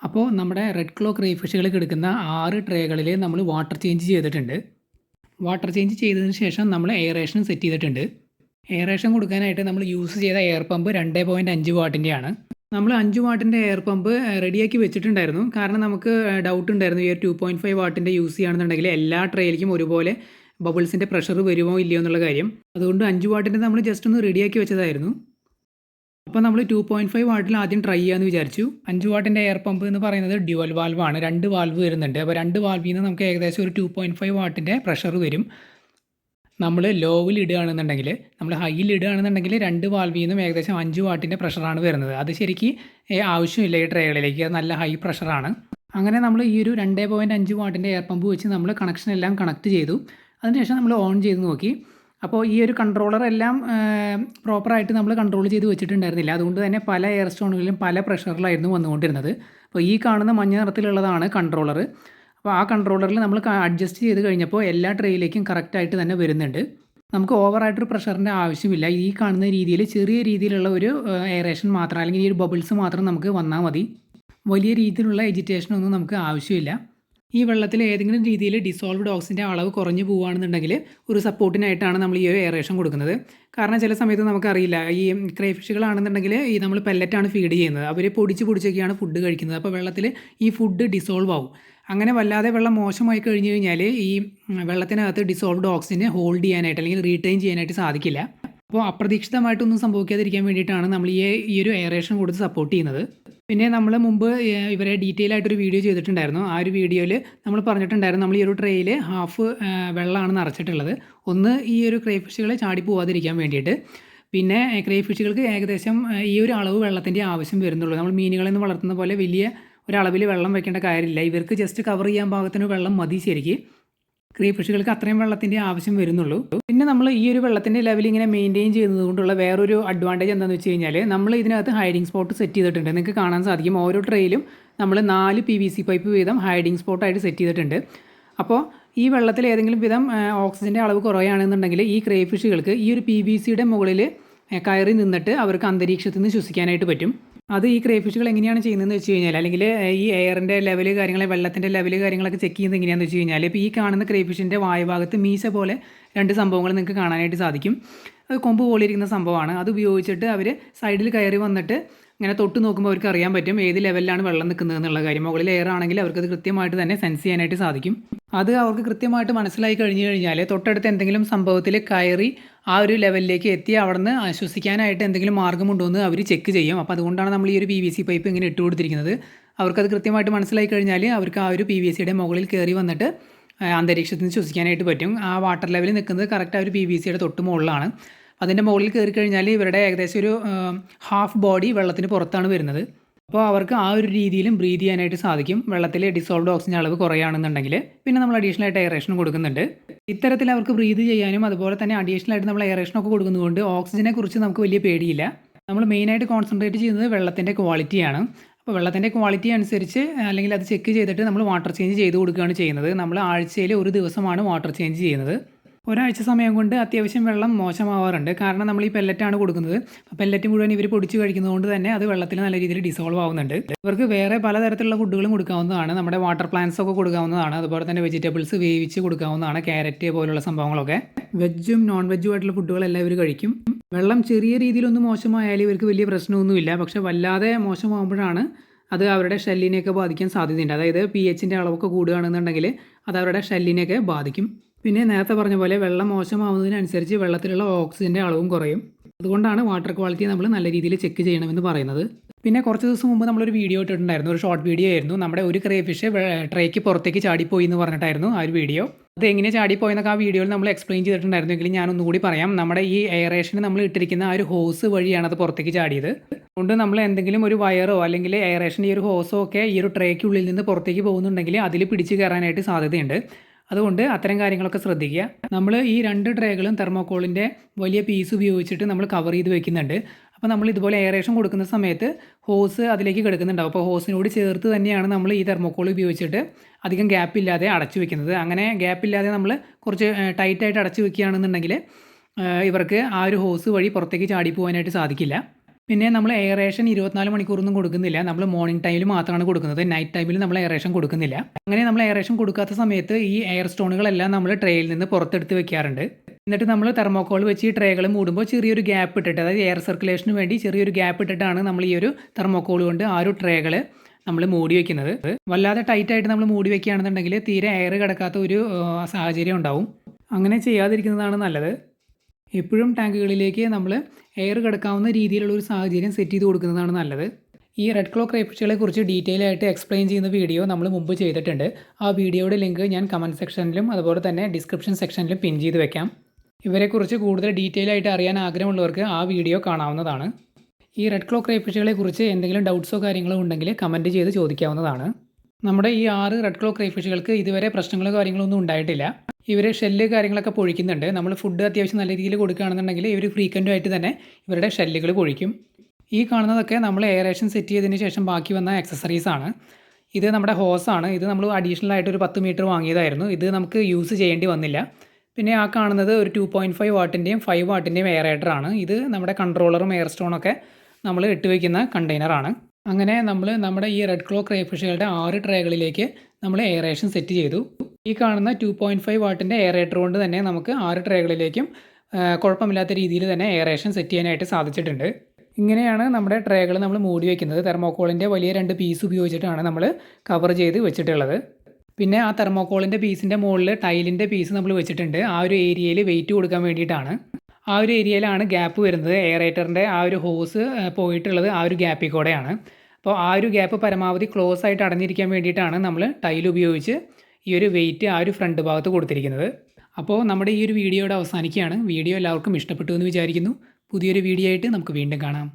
അപ്പോൾ നമ്മുടെ റെഡ് ക്ലോ ക്രേഫിഷുകൾ കിടക്കുന്ന 6 ട്രേകളിൽ നമ്മൾ വാട്ടർ ചേഞ്ച് ചെയ്തിട്ടുണ്ട്. വാട്ടർ ചേഞ്ച് ചെയ്തതിന് ശേഷം നമ്മൾ എയറേഷൻ സെറ്റ് ചെയ്തിട്ടുണ്ട്. എയറേഷൻ കൊടുക്കാനായിട്ട് നമ്മൾ യൂസ് ചെയ്ത എയർ പമ്പ് 2.5 വാട്ടിൻ്റെയാണ്. നമ്മൾ 5 വാട്ടിൻ്റെ എയർ പമ്പ് റെഡിയാക്കി വെച്ചിട്ടുണ്ടായിരുന്നു. കാരണം നമുക്ക് ഡൗട്ട് ഉണ്ടായിരുന്നു ഈ ഒരു 2.5 വാട്ടിൻ്റെ യൂസ് ചെയ്യുകയാണെന്നുണ്ടെങ്കിൽ എല്ലാ ട്രേയിലേക്കും ഒരുപോലെ ബബിൾസിൻ്റെ പ്രഷർ വരുമോ ഇല്ലയോ എന്നുള്ള കാര്യം. അതുകൊണ്ട് 5 വാട്ടിൻ്റെ നമ്മൾ ജസ്റ്റ് ഒന്ന് റെഡിയാക്കി വെച്ചതായിരുന്നു. അപ്പോൾ നമ്മൾ 2.5 വാട്ടിൽ ആദ്യം ട്രൈ ചെയ്യാമെന്ന് വിചാരിച്ചു. 5 വാട്ടിൻ്റെ എയർ പമ്പ് എന്ന് പറയുന്നത് ഡ്യുവൽ വാൽവാണ്. 2 വാൽവ് വരുന്നുണ്ട്. അപ്പോൾ 2 വാൽവിൽ നിന്ന് നമുക്ക് ഏകദേശം ഒരു 2.5 വാട്ടിൻ്റെ പ്രഷർ വരും. നമ്മൾ ലോവിൽ ഇടുകയാണെന്നുണ്ടെങ്കിൽ, നമ്മൾ ഹൈയിൽ ഇടുകയാണെന്നുണ്ടെങ്കിൽ 2 വാൽവിൽ നിന്നും ഏകദേശം 5 വാട്ടിൻ്റെ പ്രഷറാണ് വരുന്നത്. അത് ശരിക്ക് ആവശ്യമില്ല ഈ ട്രേകളിലേക്ക്. അത് നല്ല ഹൈ പ്രഷറാണ്. അങ്ങനെ നമ്മൾ ഈ ഒരു 2.5 വാട്ടിൻ്റെ എയർ പമ്പ് വെച്ച് നമ്മൾ കണക്ഷൻ എല്ലാം കണക്ട് ചെയ്തു. അതിനുശേഷം നമ്മൾ ഓൺ ചെയ്ത് നോക്കി. അപ്പോൾ ഈ ഒരു കൺട്രോളർ എല്ലാം പ്രോപ്പറായിട്ട് നമ്മൾ കൺട്രോൾ ചെയ്ത് വെച്ചിട്ടുണ്ടായിരുന്നില്ല. അതുകൊണ്ട് തന്നെ പല എയർ സ്റ്റോണുകളിലും പല പ്രഷറിലായിരുന്നു വന്നുകൊണ്ടിരുന്നത്. അപ്പോൾ ഈ കാണുന്ന മഞ്ഞ നിറത്തിലുള്ളതാണ് കൺട്രോളർ. അപ്പോൾ ആ കൺട്രോളറിൽ നമ്മൾ അഡ്ജസ്റ്റ് ചെയ്ത് കഴിഞ്ഞപ്പോൾ എല്ലാ ട്രേയിലേക്കും കറക്റ്റായിട്ട് തന്നെ വരുന്നുണ്ട്. നമുക്ക് ഓവറായിട്ടൊരു പ്രഷറിൻ്റെ ആവശ്യമില്ല. ഈ കാണുന്ന രീതിയിൽ ചെറിയ രീതിയിലുള്ള ഒരു എയറേഷൻ മാത്രം, അല്ലെങ്കിൽ ഈ ഒരു ബബിൾസ് മാത്രം നമുക്ക് വന്നാൽ മതി. വലിയ രീതിയിലുള്ള എജിറ്റേഷനൊന്നും നമുക്ക് ആവശ്യമില്ല. ഈ വെള്ളത്തിൽ ഏതെങ്കിലും രീതിയിൽ ഡിസോൾവ്ഡ് ഓക്സിജൻ്റെ അളവ് കുറഞ്ഞു പോവുകയാണെന്നുണ്ടെങ്കിൽ ഒരു സപ്പോർട്ടിനായിട്ടാണ് നമ്മൾ ഈ ഒരു എയറേഷൻ കൊടുക്കുന്നത്. കാരണം ചില സമയത്ത് നമുക്കറിയില്ല, ഈ ക്രേഫിഷുകളാണെന്നുണ്ടെങ്കിൽ ഈ നമ്മൾ പെല്ലറ്റാണ് ഫീഡ് ചെയ്യുന്നത്. അവർ പൊടിച്ചൊക്കെയാണ് ഫുഡ് കഴിക്കുന്നത്. അപ്പോൾ വെള്ളത്തിൽ ഈ ഫുഡ് ഡിസോൾവ് ആവും. അങ്ങനെ വല്ലാതെ വെള്ളം മോശമായി കഴിഞ്ഞ് കഴിഞ്ഞാൽ ഈ വെള്ളത്തിനകത്ത് ഡിസോൾവ്ഡ് ഓക്സിജനെ ഹോൾഡ് ചെയ്യാനായിട്ട് അല്ലെങ്കിൽ റീറ്റെയിൻ ചെയ്യാനായിട്ട് സാധിക്കില്ല. അപ്പോൾ അപ്രതീക്ഷിതമായിട്ടൊന്നും സംഭവിക്കാതിരിക്കാൻ വേണ്ടിയിട്ടാണ് നമ്മൾ ഈ ഒരു എയറേഷൻ കൊടുത്ത് സപ്പോർട്ട് ചെയ്യുന്നത്. പിന്നെ നമ്മൾ മുമ്പ് ഇവരെ ഡീറ്റെയിൽ ആയിട്ടൊരു വീഡിയോ ചെയ്തിട്ടുണ്ടായിരുന്നു. ആ ഒരു വീഡിയോയിൽ നമ്മൾ പറഞ്ഞിട്ടുണ്ടായിരുന്നു, നമ്മൾ ഈ ഒരു ട്രേയിൽ ഹാഫ് വെള്ളമാണ് നിറച്ചിട്ടുള്ളത്. ഒന്ന് ഈ ഒരു ക്രേഫിഷുകളെ ചാടി പോവാതിരിക്കാൻ വേണ്ടിയിട്ട്. പിന്നെ ക്രേഫിഷുകൾക്ക് ഏകദേശം ഈ ഒരു അളവ് വെള്ളത്തിൻ്റെ ആവശ്യം വരുന്നുള്ളൂ. നമ്മൾ മീനുകളെന്ന് വളർത്തുന്ന പോലെ വലിയ ഒരളവിൽ വെള്ളം വെക്കേണ്ട കാര്യമില്ല. ഇവർക്ക് ജസ്റ്റ് കവർ ചെയ്യാൻ പാകത്തിന് വെള്ളം മതി ശരിക്ക്. ക്രേഫിഷുകൾക്ക് അത്രയും വെള്ളത്തിൻ്റെ ആവശ്യം വരുന്നുള്ളൂ. പിന്നെ നമ്മൾ ഈ ഒരു വെള്ളത്തിൻ്റെ ലെവൽ ഇങ്ങനെ മെയിൻറ്റെയിൻ ചെയ്യുന്നത് കൊണ്ടുള്ള വേറൊരു അഡ്വാൻറ്റേജ് എന്താണെന്ന് വെച്ച് കഴിഞ്ഞാൽ, നമ്മൾ ഇതിനകത്ത് ഹൈഡിങ് സ്പോട്ട് സെറ്റ് ചെയ്തിട്ടുണ്ട്. നിങ്ങൾക്ക് കാണാൻ സാധിക്കും, ഓരോ ട്രേയിലും നമ്മൾ 4 PVC പൈപ്പ് വീതം ഹൈഡിങ് സ്പോട്ടായിട്ട് സെറ്റ് ചെയ്തിട്ടുണ്ട്. അപ്പോൾ ഈ വെള്ളത്തിൽ ഏതെങ്കിലും വിധം ഓക്സിജൻ്റെ അളവ് കുറയുകയാണെന്നുണ്ടെങ്കിൽ ഈ ക്രേഫിഷുകൾക്ക് ഈ ഒരു PVCയുടെ മുകളിൽ കയറി നിന്നിട്ട് അവർക്ക് അന്തരീക്ഷത്തിൽ നിന്ന് ശ്വസിക്കാനായിട്ട് പറ്റും. അത് ഈ ക്രേഫിഷുകൾ എങ്ങനെയാണ് ചെയ്യുന്നതെന്ന് വെച്ച് കഴിഞ്ഞാൽ, അല്ലെങ്കിൽ ഈ എയറിൻ്റെ ലെവൽ കാര്യങ്ങൾ, വെള്ളത്തിൻ്റെ ലെവൽ കാര്യങ്ങളൊക്കെ ചെക്ക് ചെയ്യുന്നത് എങ്ങനെയാണെന്ന് വെച്ച് കഴിഞ്ഞാൽ, ഇപ്പോൾ ഈ കാണുന്ന ക്രേഫിഷിൻ്റെ വായുഭാഗത്ത് മീശ പോലെ 2 സംഭവങ്ങൾ നിങ്ങൾക്ക് കാണാനായിട്ട് സാധിക്കും. അത് കൊമ്പ് പോലെ ഇരിക്കുന്ന സംഭവമാണ്. അത് ഉപയോഗിച്ചിട്ട് അവർ സൈഡിൽ കയറി വന്നിട്ട് ഇങ്ങനെ തൊട്ട് നോക്കുമ്പോൾ അവർക്ക് അറിയാൻ പറ്റും ഏത് ലെവലിലാണ് വെള്ളം നിൽക്കുന്നത് എന്നുള്ള കാര്യം. മുകളിൽ എയർ ആണെങ്കിൽ അവർക്കത് കൃത്യമായിട്ട് തന്നെ സെൻസ് ചെയ്യാനായിട്ട് സാധിക്കും. അത് അവർക്ക് കൃത്യമായിട്ട് മനസ്സിലായി കഴിഞ്ഞ് കഴിഞ്ഞാൽ തൊട്ടടുത്ത് എന്തെങ്കിലും സംഭവത്തിൽ കയറി ആ ഒരു ലെവലിലേക്ക് എത്തി അവിടുന്ന് ശ്വസിക്കാനായിട്ട് എന്തെങ്കിലും മാർഗ്ഗമുണ്ടോ എന്ന് അവർ ചെക്ക് ചെയ്യും. അപ്പോൾ അതുകൊണ്ടാണ് നമ്മൾ ഈ ഒരു PVC പൈപ്പ് ഇങ്ങനെ ഇട്ട് കൊടുത്തിരിക്കുന്നത്. അവർക്കത് കൃത്യമായിട്ട് മനസ്സിലായി കഴിഞ്ഞാൽ അവർക്ക് ആ ഒരു PVCയുടെ മുകളിൽ കയറി വന്നിട്ട് അന്തരീക്ഷത്തിൽ നിന്ന് ശ്വസിക്കാനായിട്ട് പറ്റും. ആ വാട്ടർ ലെവൽ നിൽക്കുന്നത് കറക്റ്റ് ആ ഒരു PVCയുടെ തൊട്ട് മുകളിലാണ്. അതിൻ്റെ മുകളിൽ കയറി കഴിഞ്ഞാൽ ഇവരുടെ ഏകദേശം ഒരു ഹാഫ് ബോഡി വെള്ളത്തിന് പുറത്താണ് വരുന്നത്. അപ്പോൾ അവർക്ക് ആ ഒരു രീതിയിലും ബ്രീത് ചെയ്യാനായിട്ട് സാധിക്കും. വെള്ളത്തിൽ ഡിസോൾവ്ഡ് ഓക്സിജൻ അളവ് കുറയുകയാണെന്നുണ്ടെങ്കിൽ. പിന്നെ നമ്മൾ അഡീഷണൽ ആയിട്ട് എയറേഷൻ കൊടുക്കുന്നുണ്ട്. ഇത്തരത്തിൽ അവർക്ക് ബ്രീത് ചെയ്യാനും അതുപോലെ തന്നെ അഡീഷണൽ ആയിട്ട് നമ്മൾ എയറേഷനൊക്കെ കൊടുക്കുന്നതുകൊണ്ട് ഓക്സിജനെ കുറിച്ച് നമുക്ക് വലിയ പേടിയില്ല. നമ്മൾ മെയിനായിട്ട് കോൺസെൻട്രേറ്റ് ചെയ്യുന്നത് വെള്ളത്തിൻ്റെ ക്വാളിറ്റിയാണ്. അപ്പോൾ വെള്ളത്തിൻ്റെ ക്വാളിറ്റി അനുസരിച്ച് അല്ലെങ്കിൽ അത് ചെക്ക് ചെയ്തിട്ട് നമ്മൾ വാട്ടർ ചേഞ്ച് ചെയ്ത് കൊടുക്കുകയാണ് ചെയ്യുന്നത്. നമ്മൾ ആഴ്ചയിൽ ഒരു ദിവസമാണ് വാട്ടർ ചേഞ്ച് ചെയ്യുന്നത്. ഒരാഴ്ച സമയം കൊണ്ട് അത്യാവശ്യം വെള്ളം മോശമാവാറുണ്ട്. കാരണം നമ്മൾ ഈ പെല്ലറ്റാണ് കൊടുക്കുന്നത്. പെല്ലറ്റ് മുഴുവൻ ഇവർ പൊടിച്ച് കഴിക്കുന്നതുകൊണ്ട് തന്നെ അത് വെള്ളത്തിൽ നല്ല രീതിയിൽ ഡിസോൾവ് ആവുന്നുണ്ട്. ഇവർക്ക് വേറെ പലതരത്തിലുള്ള ഫുഡുകളും കൊടുക്കാവുന്നതാണ്. നമ്മുടെ വാട്ടർ പ്ലാന്റ്സ് ഒക്കെ കൊടുക്കാവുന്നതാണ്. അതുപോലെ തന്നെ വെജിറ്റബിൾസ് വേവിച്ച് കൊടുക്കാവുന്നതാണ്. ക്യാരറ്റ് പോലുള്ള സംഭവങ്ങളൊക്കെ. വെജും നോൺ വെജും ആയിട്ടുള്ള ഫുഡുകളെല്ലാം ഇവർ കഴിക്കും. വെള്ളം ചെറിയ രീതിയിലൊന്നും മോശമായാലും ഇവർക്ക് വലിയ പ്രശ്നമൊന്നുമില്ല. പക്ഷേ വല്ലാതെ മോശമാകുമ്പോഴാണ് അത് അവരുടെ ഷെല്ലിനെയൊക്കെ ബാധിക്കാൻ സാധ്യതയുണ്ട്. അതായത് pHൻ്റെ അളവൊക്കെ കൂടുകയാണെന്നുണ്ടെങ്കിൽ അത് അവരുടെ ഷെല്ലിനെയൊക്കെ ബാധിക്കും. പിന്നെ നേരത്തെ പറഞ്ഞ പോലെ വെള്ളം മോശമാവുന്നതിനനുസരിച്ച് വെള്ളത്തിലുള്ള ഓക്സിജൻ്റെ അളവും കുറയും. അതുകൊണ്ടാണ് വാട്ടർ ക്വാളിറ്റി നമ്മൾ നല്ല രീതിയിൽ ചെക്ക് ചെയ്യണമെന്ന് പറയുന്നത്. പിന്നെ കുറച്ച് ദിവസം മുമ്പ് നമ്മളൊരു വീഡിയോ ഇട്ടിട്ടുണ്ടായിരുന്നു. ഒരു ഷോർട്ട് വീഡിയോ ആയിരുന്നു. നമ്മുടെ ഒരു ക്രേഫിഷ് ട്രേക്ക് പുറത്തേക്ക് ചാടിപ്പോയി എന്ന് പറഞ്ഞിട്ടായിരുന്നു ആ ഒരു വീഡിയോ. അത് എങ്ങനെ ചാടിപ്പോയെന്നൊക്കെ ആ വീഡിയോയിൽ നമ്മൾ എക്സ്പ്ലെയിൻ ചെയ്തിട്ടുണ്ടായിരുന്നു. എങ്കിലും ഞാനൊന്നുകൂടി പറയാം. നമ്മുടെ ഈ എയറേഷന് നമ്മൾ ഇട്ടിരിക്കുന്ന ആ ഒരു ഹോസ് വഴിയാണ് അത് പുറത്തേക്ക് ചാടിയത്. അതുകൊണ്ട് നമ്മൾ എന്തെങ്കിലും ഒരു വയറോ അല്ലെങ്കിൽ എയറേഷൻ്റെ ഈ ഒരു ഹോസോ ഒക്കെ ഈ ഒരു ട്രേക്കുള്ളിൽ നിന്ന് പുറത്തേക്ക് പോകുന്നുണ്ടെങ്കിൽ അതിൽ പിടിച്ച് കയറാനായിട്ട് സാധ്യതയുണ്ട്. അതുകൊണ്ട് അത്തരം കാര്യങ്ങളൊക്കെ ശ്രദ്ധിക്കുക. നമ്മൾ ഈ 2 ട്രേകളും തെർമോക്കോളിൻ്റെ വലിയ പീസ് ഉപയോഗിച്ചിട്ട് നമ്മൾ കവർ ചെയ്ത് വെക്കുന്നുണ്ട്. അപ്പോൾ നമ്മൾ ഇതുപോലെ എയറേഷൻ കൊടുക്കുന്ന സമയത്ത് ഹോസ് അതിലേക്ക് കിടക്കുന്നുണ്ടാവും. അപ്പോൾ ഹോസിനോട് ചേർത്ത് തന്നെയാണ് നമ്മൾ ഈ തെർമോക്കോൾ ഉപയോഗിച്ചിട്ട് അധികം ഗ്യാപ്പില്ലാതെ അടച്ചു വെക്കുന്നത്. അങ്ങനെ ഗ്യാപ്പില്ലാതെ നമ്മൾ കുറച്ച് ടൈറ്റായിട്ട് അടച്ചു വെക്കുകയാണെന്നുണ്ടെങ്കിൽ ഇവർക്ക് ആ ഒരു ഹോസ് വഴി പുറത്തേക്ക് ചാടി പോകാനായിട്ട് സാധിക്കില്ല. പിന്നെ നമ്മൾ എയറേഷൻ 24 മണിക്കൂറൊന്നും കൊടുക്കുന്നില്ല. നമ്മൾ മോർണിംഗ് ടൈമിൽ മാത്രമാണ് കൊടുക്കുന്നത്. നൈറ്റ് ടൈമിൽ നമ്മൾ എയറേഷൻ കൊടുക്കുന്നില്ല. അങ്ങനെ നമ്മൾ എയറേഷൻ കൊടുക്കാത്ത സമയത്ത് ഈ എയർ സ്റ്റോണുകളെല്ലാം നമ്മൾ ട്രേയിൽ നിന്ന് പുറത്തെടുത്ത് വെക്കാറുണ്ട്. എന്നിട്ട് നമ്മൾ തെർമോക്കോൾ വെച്ച് ഈ ട്രേകൾ മൂടുമ്പോൾ ചെറിയൊരു ഗ്യാപ്പ് ഇട്ടിട്ട്, അതായത് എയർ സർക്കുലേഷന് വേണ്ടി ചെറിയൊരു ഗ്യാപ്പ് ഇട്ടിട്ടാണ് നമ്മൾ ഈ ഒരു തെർമോക്കോൾ കൊണ്ട് ആ ഒരു ട്രേകൾ നമ്മൾ മൂടി വെക്കുന്നത്. വല്ലാതെ ടൈറ്റായിട്ട് നമ്മൾ മൂടി വെക്കുകയാണെന്നുണ്ടെങ്കിൽ തീരെ എയർ കിടക്കാത്ത ഒരു സാഹചര്യം ഉണ്ടാവും. അങ്ങനെ ചെയ്യാതിരിക്കുന്നതാണ് നല്ലത്. എപ്പോഴും ടാങ്കുകളിലേക്ക് നമ്മൾ എയർ കിടക്കാവുന്ന രീതിയിലുള്ള ഒരു സാഹചര്യം സെറ്റ് ചെയ്ത് കൊടുക്കുന്നതാണ് നല്ലത്. ഈ റെഡ് ക്ലോ ക്രൈഫിഷുകളെ കുറിച്ച് ഡീറ്റെയിൽ ആയിട്ട് എക്സ്പ്ലെയിൻ ചെയ്യുന്ന വീഡിയോ നമ്മൾ മുമ്പ് ചെയ്തിട്ടുണ്ട്. ആ വീഡിയോയുടെ ലിങ്ക് ഞാൻ കമൻറ്റ് സെക്ഷനിലും അതുപോലെ തന്നെ ഡിസ്ക്രിപ്ഷൻ സെക്ഷനിലും പിൻ ചെയ്ത് വെക്കാം. ഇവരെക്കുറിച്ച് കൂടുതൽ ഡീറ്റെയിൽ ആയിട്ട് അറിയാൻ ആഗ്രഹമുള്ളവർക്ക് ആ വീഡിയോ കാണാവുന്നതാണ്. ഈ റെഡ് ക്ലോ ക്രൈഫിഷുകളെ കുറിച്ച് എന്തെങ്കിലും ഡൗട്ട്സോ കാര്യങ്ങളോ ഉണ്ടെങ്കിൽ കമൻറ്റ് ചെയ്ത് ചോദിക്കാവുന്നതാണ്. നമ്മുടെ ഈ 6 റെഡ് ക്ലോ ക്രൈഫിഷുകൾക്ക് ഇതുവരെ പ്രശ്നങ്ങളോ കാര്യങ്ങളോ ഒന്നും ഉണ്ടായിട്ടില്ല. ഇവർ ഷെല്ല് കാര്യങ്ങളൊക്കെ പൊഴിക്കുന്നുണ്ട്. നമ്മൾ ഫുഡ് അത്യാവശ്യം നല്ല രീതിയിൽ കൊടുക്കുകയാണെന്നുണ്ടെങ്കിൽ ഇവർ ഫ്രീക്വൻറ്റുമായിട്ട് തന്നെ ഇവരുടെ ഷെല്ലുകൾ പൊഴിക്കും. ഈ കാണുന്നതൊക്കെ നമ്മൾ എയറേഷൻ സെറ്റ് ചെയ്തതിന് ശേഷം ബാക്കി വന്ന ആക്സസറീസ് ആണ്. ഇത് നമ്മുടെ ഹോസാണ്. ഇത് നമ്മൾ അഡീഷണൽ ആയിട്ട് ഒരു 10 മീറ്റർ വാങ്ങിയതായിരുന്നു. ഇത് നമുക്ക് യൂസ് ചെയ്യേണ്ടി വന്നില്ല. പിന്നെ ആ കാണുന്നത് ഒരു 2.5 വാട്ടിൻ്റെയും 5 വാട്ടിൻ്റെയും എയറേറ്ററാണ്. ഇത് നമ്മുടെ കൺട്രോളറും എയർ സ്റ്റോണൊക്കെ നമ്മൾ ഇട്ട് വയ്ക്കുന്ന കണ്ടെയ്നറാണ്. അങ്ങനെ നമ്മൾ നമ്മുടെ ഈ റെഡ് ക്ലോ ക്രൈഫിഷുകളുടെ 6 ട്രേകളിലേക്ക് നമ്മൾ എയറേഷൻ സെറ്റ് ചെയ്തു. ഈ കാണുന്ന 2.5 വാട്ടിൻ്റെ എയറേറ്റർ കൊണ്ട് തന്നെ നമുക്ക് 6 ട്രേകളിലേക്കും കുഴപ്പമില്ലാത്ത രീതിയിൽ തന്നെ എയറേഷൻ സെറ്റ് ചെയ്യാനായിട്ട് സാധിച്ചിട്ടുണ്ട്. ഇങ്ങനെയാണ് നമ്മുടെ ട്രേകൾ നമ്മൾ മൂടി വയ്ക്കുന്നത്. തെർമോക്കോളിൻ്റെ വലിയ 2 പീസ് ഉപയോഗിച്ചിട്ടാണ് നമ്മൾ കവർ ചെയ്ത് വെച്ചിട്ടുള്ളത്. പിന്നെ ആ തെർമോക്കോളിൻ്റെ പീസിൻ്റെ മുകളിൽ ടൈലിൻ്റെ പീസ് നമ്മൾ വെച്ചിട്ടുണ്ട്. ആ ഒരു ഏരിയയിൽ വെയിറ്റ് കൊടുക്കാൻ വേണ്ടിയിട്ടാണ്. ആ ഒരു ഏരിയയിലാണ് ഗ്യാപ്പ് വരുന്നത്. എയറേറ്ററിൻ്റെ ആ ഒരു ഹോസ് പോയിട്ടുള്ളത് ആ ഒരു ഗ്യാപ്പിൽ കൂടെയാണ്. അപ്പോൾ ആ ഒരു ഗ്യാപ്പ് പരമാവധി ക്ലോസ് ആയിട്ട് അടഞ്ഞിരിക്കാൻ വേണ്ടിയിട്ടാണ് നമ്മൾ ടൈൽ ഉപയോഗിച്ച് ഈ ഒരു വെയിറ്റ് ആ ഒരു ഫ്രണ്ട് ഭാഗത്ത് കൊടുത്തിരിക്കുന്നത്. അപ്പോൾ നമ്മുടെ ഈ ഒരു വീഡിയോയുടെ അവസാനിക്കുകയാണ്. വീഡിയോ എല്ലാവർക്കും ഇഷ്ടപ്പെട്ടു എന്ന് വിചാരിക്കുന്നു. പുതിയൊരു വീഡിയോ ആയിട്ട് നമുക്ക് വീണ്ടും കാണാം.